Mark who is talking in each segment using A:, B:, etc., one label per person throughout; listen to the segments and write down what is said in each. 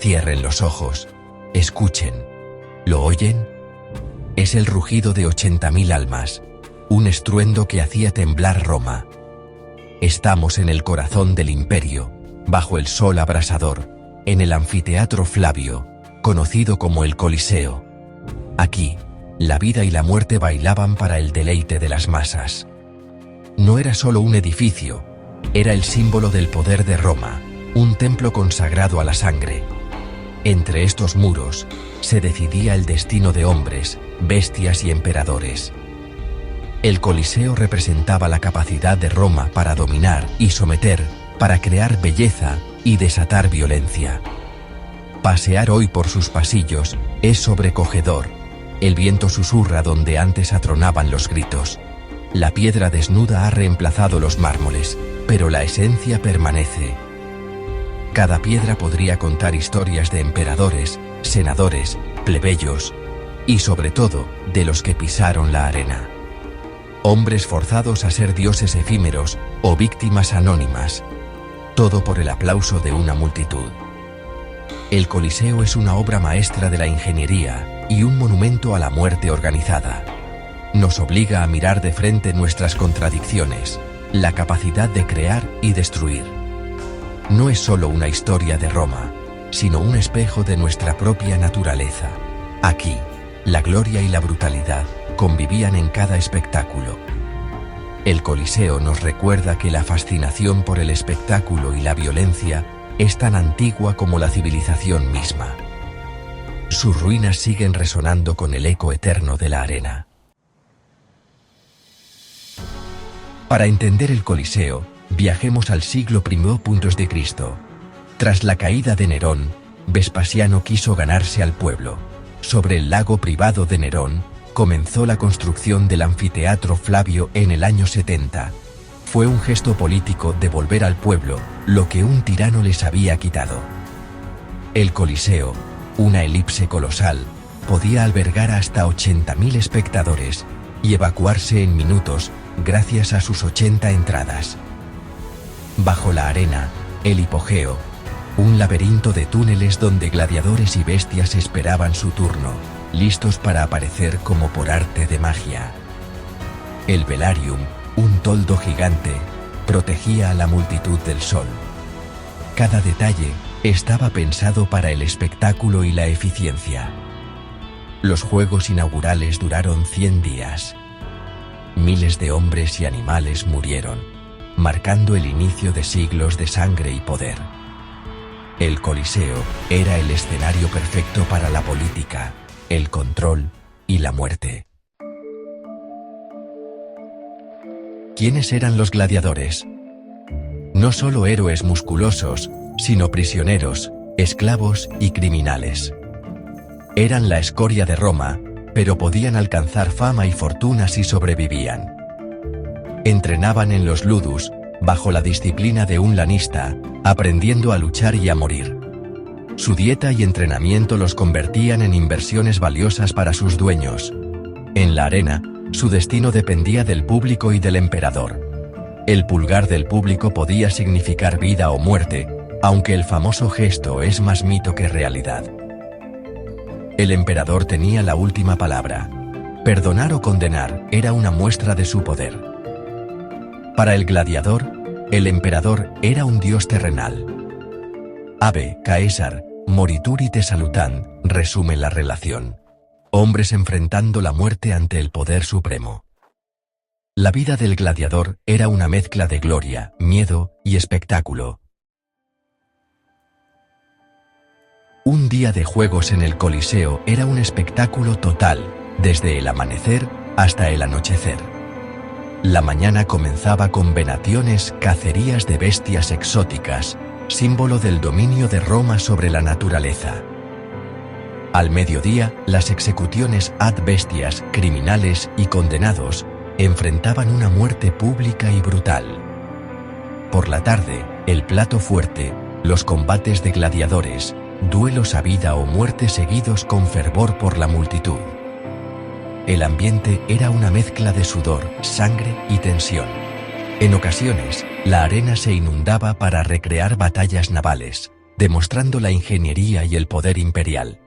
A: Cierren los ojos. Escuchen. ¿Lo oyen? Es el rugido de 80.000 almas. Un estruendo que hacía temblar Roma. Estamos en el corazón del imperio, bajo el sol abrasador, en el anfiteatro Flavio, conocido como el Coliseo. Aquí, la vida y la muerte bailaban para el deleite de las masas. No era solo un edificio, era el símbolo del poder de Roma, un templo consagrado a la sangre. Entre estos muros, se decidía el destino de hombres, bestias y emperadores. El Coliseo representaba la capacidad de Roma para dominar y someter, para crear belleza y desatar violencia. Pasear hoy por sus pasillos es sobrecogedor. El viento susurra donde antes atronaban los gritos. La piedra desnuda ha reemplazado los mármoles, pero la esencia permanece. Cada piedra podría contar historias de emperadores, senadores, plebeyos y sobre todo, de los que pisaron la arena. Hombres forzados a ser dioses efímeros o víctimas anónimas. Todo por el aplauso de una multitud. El Coliseo es una obra maestra de la ingeniería y un monumento a la muerte organizada. Nos obliga a mirar de frente nuestras contradicciones, la capacidad de crear y destruir. No es solo una historia de Roma, sino un espejo de nuestra propia naturaleza. Aquí, la gloria y la brutalidad convivían en cada espectáculo. El Coliseo nos recuerda que la fascinación por el espectáculo y la violencia es tan antigua como la civilización misma. Sus ruinas siguen resonando con el eco eterno de la arena. Para entender el Coliseo, viajemos al siglo I a.C. Tras la caída de Nerón, Vespasiano quiso ganarse al pueblo. Sobre el lago privado de Nerón, comenzó la construcción del anfiteatro Flavio en el año 70. Fue un gesto político devolver al pueblo lo que un tirano les había quitado. El Coliseo, una elipse colosal, podía albergar hasta 80.000 espectadores y evacuarse en minutos gracias a sus 80 entradas. Bajo la arena, el hipogeo, un laberinto de túneles donde gladiadores y bestias esperaban su turno, listos para aparecer como por arte de magia. El velarium, un toldo gigante, protegía a la multitud del sol. Cada detalle estaba pensado para el espectáculo y la eficiencia. Los juegos inaugurales duraron 100 días. Miles de hombres y animales murieron, marcando el inicio de siglos de sangre y poder. El Coliseo era el escenario perfecto para la política, el control y la muerte. ¿Quiénes eran los gladiadores? No solo héroes musculosos, sino prisioneros, esclavos y criminales. Eran la escoria de Roma, pero podían alcanzar fama y fortuna si sobrevivían. Entrenaban en los ludus, bajo la disciplina de un lanista, aprendiendo a luchar y a morir. Su dieta y entrenamiento los convertían en inversiones valiosas para sus dueños. En la arena, su destino dependía del público y del emperador. El pulgar del público podía significar vida o muerte, aunque el famoso gesto es más mito que realidad. El emperador tenía la última palabra. Perdonar o condenar era una muestra de su poder. Para el gladiador, el emperador era un dios terrenal. Ave, Caesar, morituri te salutant, resume la relación. Hombres enfrentando la muerte ante el poder supremo. La vida del gladiador era una mezcla de gloria, miedo y espectáculo. Un día de juegos en el Coliseo era un espectáculo total, desde el amanecer hasta el anochecer. La mañana comenzaba con venaciones, cacerías de bestias exóticas, símbolo del dominio de Roma sobre la naturaleza. Al mediodía, las ejecuciones ad bestias, criminales y condenados, enfrentaban una muerte pública y brutal. Por la tarde, el plato fuerte, los combates de gladiadores, duelos a vida o muerte seguidos con fervor por la multitud. El ambiente era una mezcla de sudor, sangre y tensión. En ocasiones, la arena se inundaba para recrear batallas navales, demostrando la ingeniería y el poder imperial.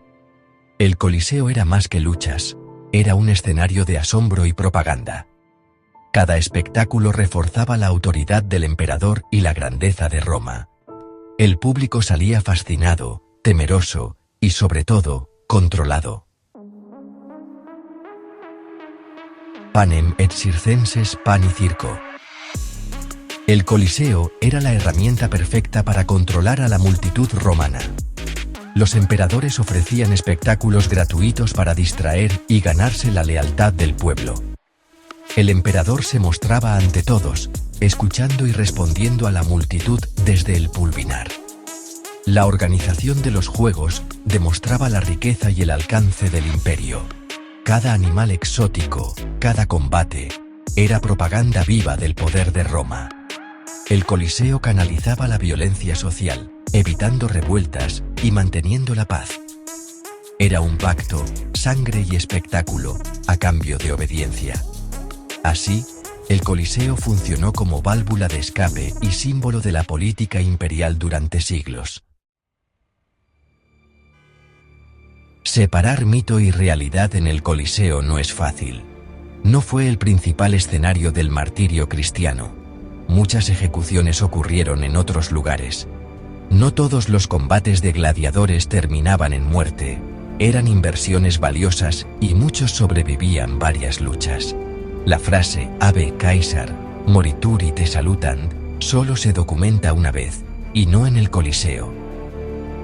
A: El Coliseo era más que luchas, era un escenario de asombro y propaganda. Cada espectáculo reforzaba la autoridad del emperador y la grandeza de Roma. El público salía fascinado, temeroso y, sobre todo, controlado. Panem et circenses pan y circo. El Coliseo era la herramienta perfecta para controlar a la multitud romana. Los emperadores ofrecían espectáculos gratuitos para distraer y ganarse la lealtad del pueblo. El emperador se mostraba ante todos, escuchando y respondiendo a la multitud desde el pulvinar. La organización de los juegos demostraba la riqueza y el alcance del imperio. Cada animal exótico, cada combate, era propaganda viva del poder de Roma. El Coliseo canalizaba la violencia social, evitando revueltas y manteniendo la paz. Era un pacto, sangre y espectáculo, a cambio de obediencia. Así, el Coliseo funcionó como válvula de escape y símbolo de la política imperial durante siglos. Separar mito y realidad en el Coliseo no es fácil. No fue el principal escenario del martirio cristiano. Muchas ejecuciones ocurrieron en otros lugares. No todos los combates de gladiadores terminaban en muerte. Eran inversiones valiosas y muchos sobrevivían varias luchas. La frase «Ave Caesar, morituri te salutant» solo se documenta una vez, y no en el Coliseo.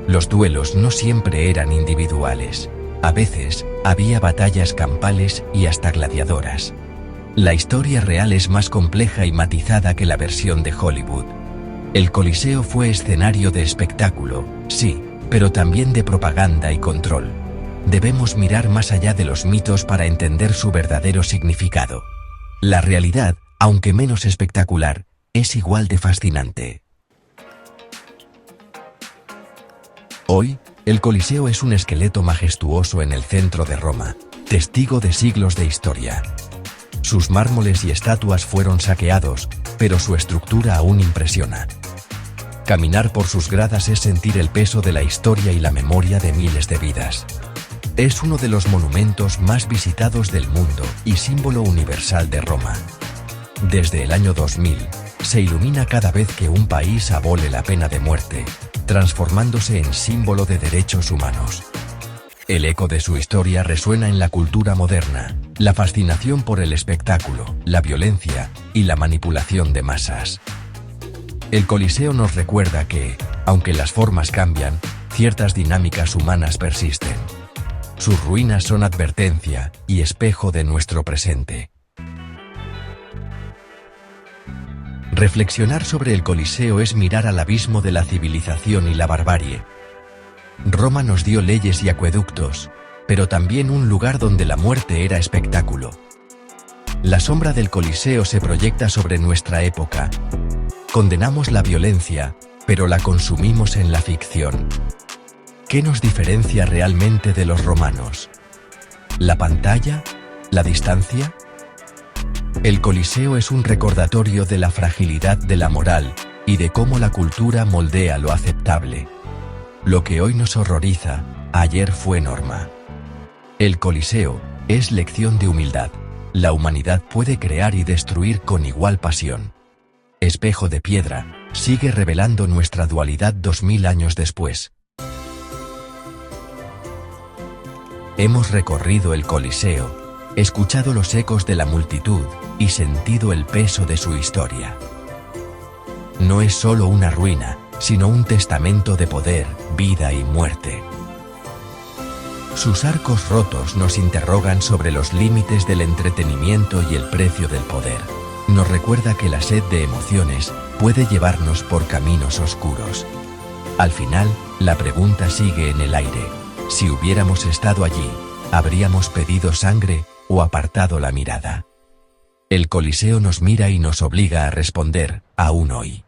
A: Los duelos no siempre eran individuales. A veces, había batallas campales y hasta gladiadoras. La historia real es más compleja y matizada que la versión de Hollywood. El Coliseo fue escenario de espectáculo, sí, pero también de propaganda y control. Debemos mirar más allá de los mitos para entender su verdadero significado. La realidad, aunque menos espectacular, es igual de fascinante. Hoy, el Coliseo es un esqueleto majestuoso en el centro de Roma, testigo de siglos de historia. Sus mármoles y estatuas fueron saqueados, pero su estructura aún impresiona. Caminar por sus gradas es sentir el peso de la historia y la memoria de miles de vidas. Es uno de los monumentos más visitados del mundo y símbolo universal de Roma. Desde el año 2000, se ilumina cada vez que un país abole la pena de muerte, transformándose en símbolo de derechos humanos. El eco de su historia resuena en la cultura moderna, la fascinación por el espectáculo, la violencia y la manipulación de masas. El Coliseo nos recuerda que, aunque las formas cambian, ciertas dinámicas humanas persisten. Sus ruinas son advertencia y espejo de nuestro presente. Reflexionar sobre el Coliseo es mirar al abismo de la civilización y la barbarie. Roma nos dio leyes y acueductos, pero también un lugar donde la muerte era espectáculo. La sombra del Coliseo se proyecta sobre nuestra época. Condenamos la violencia, pero la consumimos en la ficción. ¿Qué nos diferencia realmente de los romanos? ¿La pantalla? ¿La distancia? El Coliseo es un recordatorio de la fragilidad de la moral y de cómo la cultura moldea lo aceptable. Lo que hoy nos horroriza, ayer fue norma. El Coliseo es lección de humildad. La humanidad puede crear y destruir con igual pasión. Espejo de piedra, sigue revelando nuestra dualidad 2000 años después. Hemos recorrido el Coliseo, escuchado los ecos de la multitud y sentido el peso de su historia. No es solo una ruina, sino un testamento de poder, vida y muerte. Sus arcos rotos nos interrogan sobre los límites del entretenimiento y el precio del poder. Nos recuerda que la sed de emociones puede llevarnos por caminos oscuros. Al final, la pregunta sigue en el aire. Si hubiéramos estado allí, ¿habríamos pedido sangre o apartado la mirada? El Coliseo nos mira y nos obliga a responder, aún hoy.